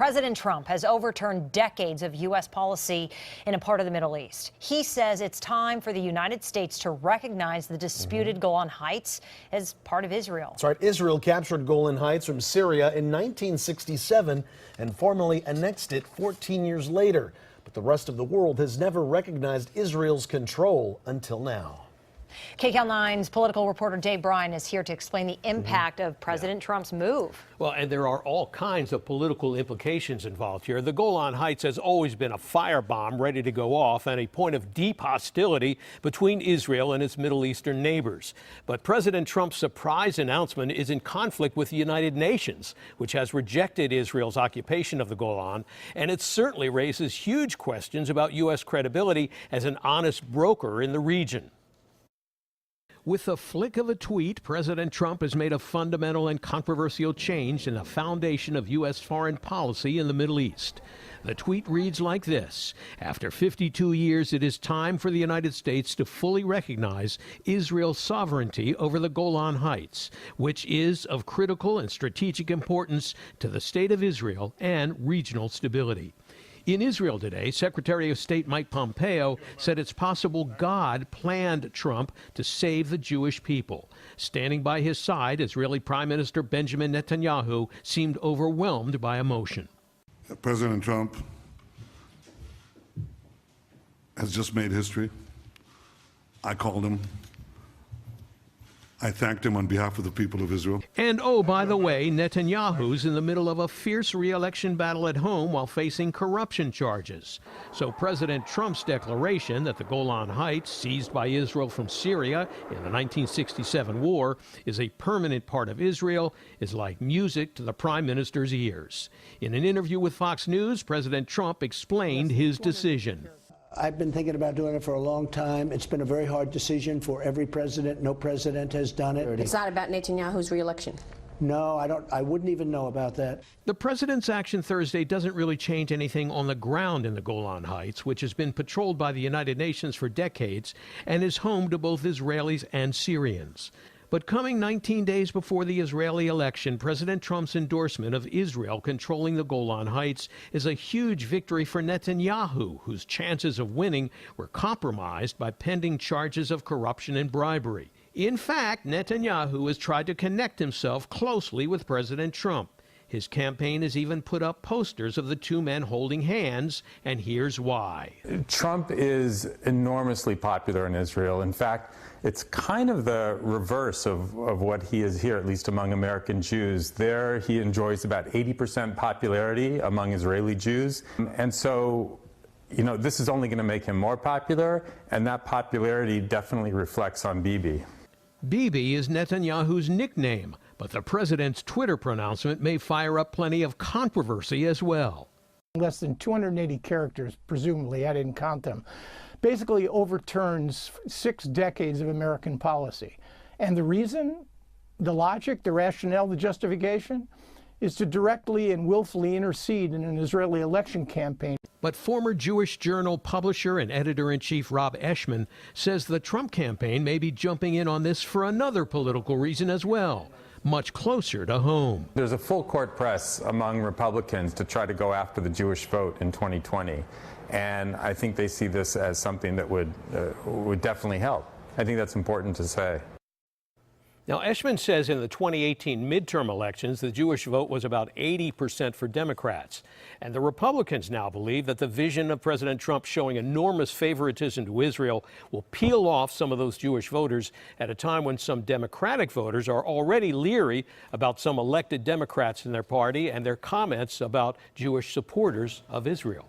President Trump has overturned decades of U.S. policy in a part of the Middle East. He says it's time for the United States to recognize the disputed Golan Heights as part of Israel. That's right. Israel captured Golan Heights from Syria in 1967 and formally annexed it 14 years later. But the rest of the world has never recognized Israel's control until now. KCAL 9's political reporter Dave Bryan is here to explain the impact of President Trump's move. Well, and there are all kinds of political implications involved here. The Golan Heights has always been a firebomb ready to go off and a point of deep hostility between Israel and its Middle Eastern neighbors. But President Trump's surprise announcement is in conflict with the United Nations, which has rejected Israel's occupation of the Golan, and it certainly raises huge questions about U.S. credibility as an honest broker in the region. With the flick of a tweet, President Trump has made a fundamental and controversial change in the foundation of U.S. foreign policy in the Middle East. The tweet reads like this: after 52 years, it is time for the United States to fully recognize Israel's sovereignty over the Golan Heights, which is of critical and strategic importance to the state of Israel and regional stability. In Israel today, Secretary of State Mike Pompeo said it's possible God planned Trump to save the Jewish people. Standing by his side, Israeli Prime Minister Benjamin Netanyahu seemed overwhelmed by emotion. President Trump has just made history. I called him. I thanked him on behalf of the people of Israel. And oh, by the way, Netanyahu's in the middle of a fierce re-election battle at home while facing corruption charges. So President Trump's declaration that the Golan Heights, seized by Israel from Syria in the 1967 war, is a permanent part of Israel is like music to the Prime Minister's ears. In an interview with Fox News, President Trump explained his decision. I've been thinking about doing it for a long time. It's been a very hard decision for every president. No president has done it. It's not about Netanyahu's re-election. No, I wouldn't even know about that. The president's action Thursday doesn't really change anything on the ground in the Golan Heights, which has been patrolled by the United Nations for decades and is home to both Israelis and Syrians. But coming 19 days before the Israeli election, President Trump's endorsement of Israel controlling the Golan Heights is a huge victory for Netanyahu, whose chances of winning were compromised by pending charges of corruption and bribery. In fact, Netanyahu has tried to connect himself closely with President Trump. His campaign has even put up posters of the two men holding hands, and here's why. Trump is enormously popular in Israel. In fact, it's kind of the reverse of what he is here, at least among American Jews. There, he enjoys about 80% popularity among Israeli Jews. And so, you know, this is only going to make him more popular, and that popularity definitely reflects on Bibi. Bibi is Netanyahu's nickname, but the president's Twitter pronouncement may fire up plenty of controversy as well. Less than 280 characters, presumably, I didn't count them, basically overturns 6 decades of American policy. And the reason, the logic, the rationale, the justification is to directly and willfully intercede in an Israeli election campaign. But former Jewish Journal publisher and editor-in-chief Rob Eshman says the Trump campaign may be jumping in on this for another political reason as well, much closer to home. There's a full court press among Republicans to try to go after the Jewish vote in 2020. And I think they see this as something that would definitely help. I think that's important to say. Now, Eshman says in the 2018 midterm elections, the Jewish vote was about 80% for Democrats. And the Republicans now believe that the vision of President Trump showing enormous favoritism to Israel will peel off some of those Jewish voters at a time when some Democratic voters are already leery about some elected Democrats in their party and their comments about Jewish supporters of Israel.